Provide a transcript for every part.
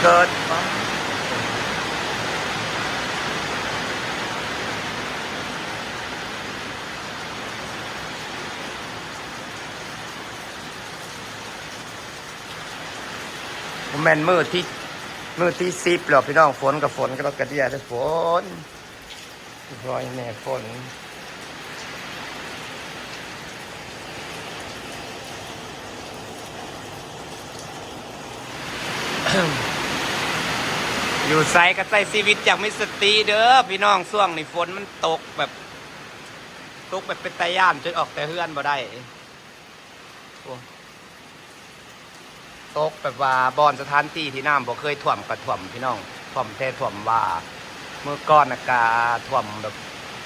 เกิดผมแม่นมือที่10หรอพี่น้องฝนกับฝนก็กระเดียดฝนรอยแม่ฝนอยู่ใส่ก็ใส่ชีวิตจากมิสตีเด้อพี่น้องช่วงนี้ฝนมันตกแบบเป็นตะย่านจนออกแต่เฮือนบ่ได้ตกแบบว่าบอนสถานที่ที่น้ำบ่เคยท่วมก็ท่วมพี่น้องท่วมแท้ท่วมว่าเมื่อก่อนอากาท่วมแบบ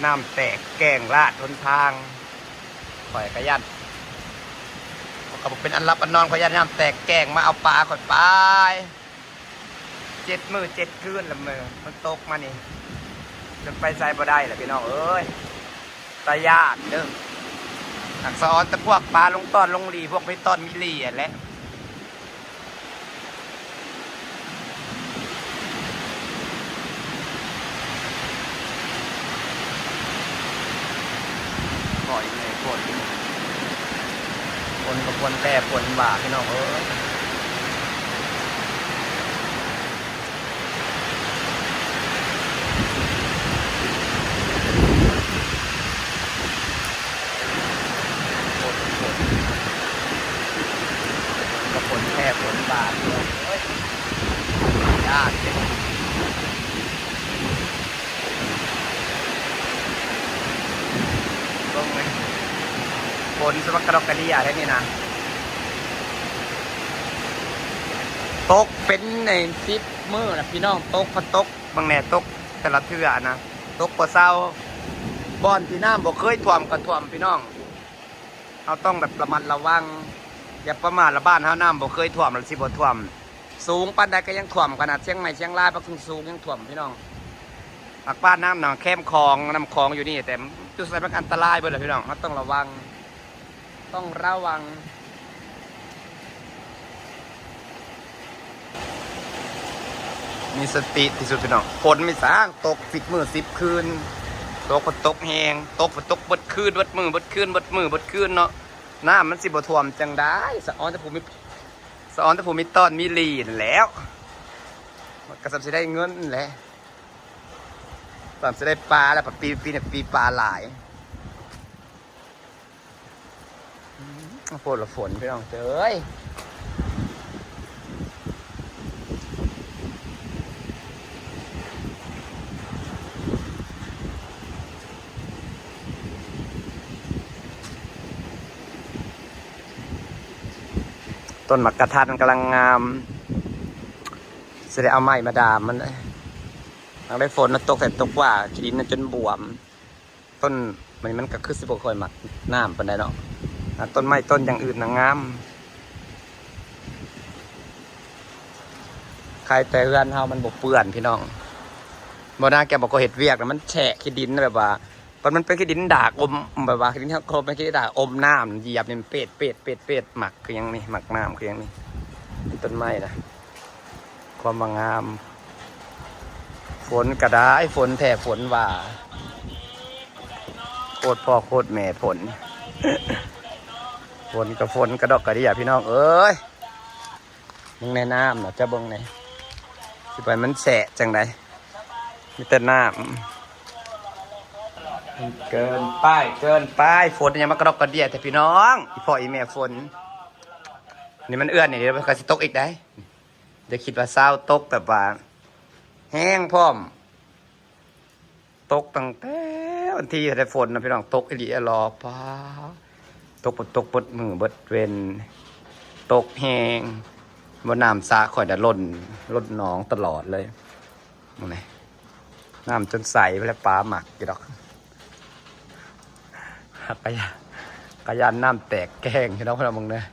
น้ำแตกแกงลาดทนทางข่อยกระยันก็บอกเป็นอันรับอันนอนขยันน้ำแตกแกงมาเอาปลาข่อยไป7 มื้อ 7 คืนละมื้อมันตกมานี่จนไปใส่บ่ได้แหละพี่น้องเอ้ยตายากเด้ออักษรแต่พวกปลาลงต้อนลงหลีพวกไปต้อนมิลีอ่ะแหละปล่อยเลยฝนกับฝนแต่ฝนบ่าพี่น้องเอ้ยกับฝนแค่ฝนบ่าพี่น้องเอ้ยยากเลยลงเลยฝนสมักกระดกกระเดียได้นี่นะตกเป็นใน10 มื้อนะพี่น้องตกพอตกบางแหน่ตกแต่ละเทื่อนะตกกว่าเศร้าบ่อนที่น้ำบ่เคยท่วมก็ท่วมพี่น้องเราต้องแบบระมัดระวังอย่าประมาทละบ้านเฮาน้ำบ่เคยท่วมแล้วสิบ่ท่วมสูงปานใดก็ยังท่วมขนาดเชียงใหม่เชียงรายปักทุ่งสูงยังท่วมพี่น้องปากบ้านน้ำหนองแคมคลองน้ำคลองอยู่นี่แต่จุดใส่มันอันตรายเบิดเลยพี่น้องเราต้องระวังมีสติที่สุดพี่น้องฝนไม่สร้างตก10 มื้อ 10 คืนตกฝนตกแหงตกฝนตกเบิดคืนเบิดมือเบิดคืนเบิดมือเบิดคืนเนาะน้ำมันสิบ่ท่วมจังได้สะออนแต่ผมมีต้นมีลีนแล้วกระสับจะได้เงินแหละตอนจะได้ปลาแล้วปีเนี่ยปีปลาหลายฝนละฝนพี่น้องเจ้ยต้นหมักกระทันกำลังงามจะได้เอาไม้มาดามมันเลยหลังได้ฝนมันตกแต่ตกว่าดินมันจนบวมต้นมันก็คือสิบกคอยหมักน้ำปานใดเนาะต้นไม้ต้นอย่างอื่นงามใครแต่เฮือนเฮามันบกเปื้อนพี่น้องบ่น่าแกบอกก็เห็ดเวียกนะมันแฉะขี้ดินแบบว่ามันเป็นขี้ดินดากอมแบบว่าขี้ดินโคลนเป็นขี้ดินดากอมน้ำเหยียบเนี่ยเป็ดหมักคือยังนี่หมักน้ำคือยังนี่ต้นไม้นะความงามฝนกระได้ฝนแท้ฝนว่าโคตรพ่อโคตรแม่ฝน ฝนกับฝนกระดอกกระเดียพี่น้องเอ้ยมึงในน้ำนะจะเบิ่งในสิไปมันแสะจังไดมีแต่น้ำเกินไปฝนยังมากระดอกกระเดียแต่พี่น้องอีพ่ออีแม่ฝนนี่มันเอื้อนนี่เดี๋ยวมันก็สิตกอีกได้จะคิดว่าเศร้าตกแบบว่าแห้งพร้อมตกตั้งแต่วันที่ได้ฝนนะพี่น้องตกอีหลีรอป้าตกเบิดมือเบิดเวนตกแห้งบนน้ำสาข่อยจะล้นหนองตลอดเลยมึงไงน้ำจนใสไปแล้วปลาหมักกี่ดอกกระยานน้ำแตกแกงพี่น้องพวกเรามึงเนี่ย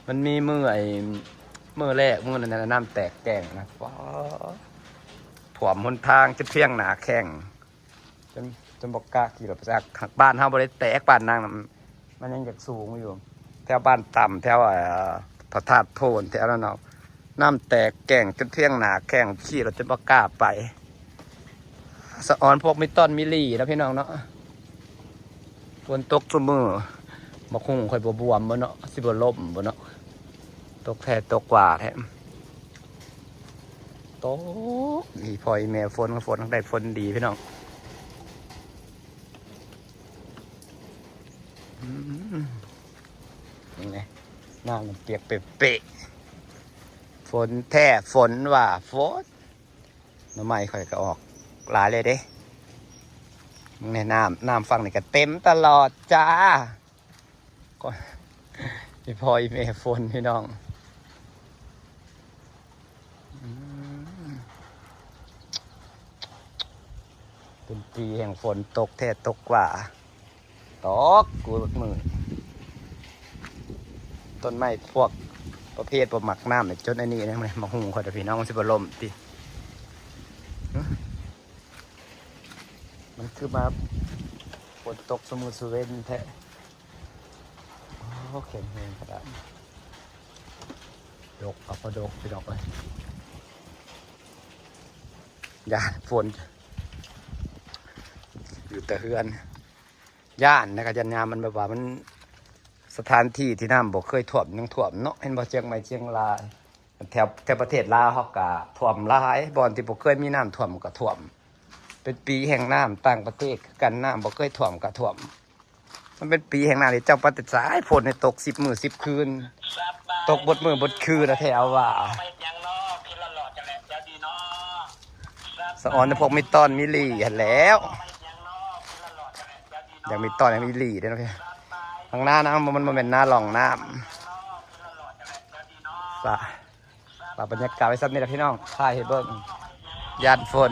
มันมีมือแรกมือนั้นน้ำแตกแกงนะว้าถ่วมหนทางจะเพียงหนาแข้งจนบอกกล้าขี่รถไปจากบ้านเฮาบ่ได้แตกบ้านนางมันยังอยากสูงอยู่แถวบ้านต่ำแถวพระธาตุโพนแถวนั้นเนาะ น้ำแตกแก่งจนเที่ยงหนาแข่งขี่รถจนบ่กล้าไปสะออนพวกมิต้นมิลี่นะพี่น้องเนาะฝนตกซุมือมาคุ้งค่อยบวมบ่เนาะสิบ่ล่มบ่เนาะตกแท้ตกกว่าแท้ตกนี่พอยแม่ฝนก็ฝนทั้งได้ฝนดีพี่น้องนี่ไงน้ำมันเปียกเป๊ะฝนแท้ฝนว่าฝนน้ำไม้ค่อยก็ออกหลายเลยเด้ในน้ำฟังนี่ก็เต็มตลอดจ้าก็พี่พอยแม่ฝนพี่น้องเป็นปีแห่งฝนตกแท้ตกกว่าตกกูมือต้นไม้พวกประเภทพวกหมักน้ำเนี่ยจนไอ้นี่นะมันมาหุงคอยแต่พี่น้องมันสิบลมติมันคือมาฝนตกสมุทรสุเวนแท้โอ้เข็มเฮงกระดาษดกเอาพอดกไปดอกเลยย่านฝนอยู่แต่เฮือนย่านนะครับยันยามมันแบบว่ามันสถานที่ที่น้ำบ่เคยท่วมยังท่วมเนาะเห็นบ่เชียงใหม่เชียงรายแถวประเทศลาวเขาก็ท่วมหลายบ่อนที่บ่เคยมีน้ำท่วมก็ท่วมเป็นปีแห่งน้ำต่างประเทศกันน้ำบ่เคยท่วมก็ท่วมมันเป็นปีแห่งน้ำที่เจ้าปฏิสายฝนในตก10 มื้อ10 คืนตกบดมื้อบดคืนนะแถวว่าสะออนในพวกมิตอนมิลี่เห็นแล้วอย่างมีตอนอย่างมิลี่ด้วยนะพี่ทางหน้าน้ำมันเป็นหน้าหล่องน้ำฝากบรรยากาศไว้สักนิดนะพี่น้องถ่ายให้เบิ่งยานฝน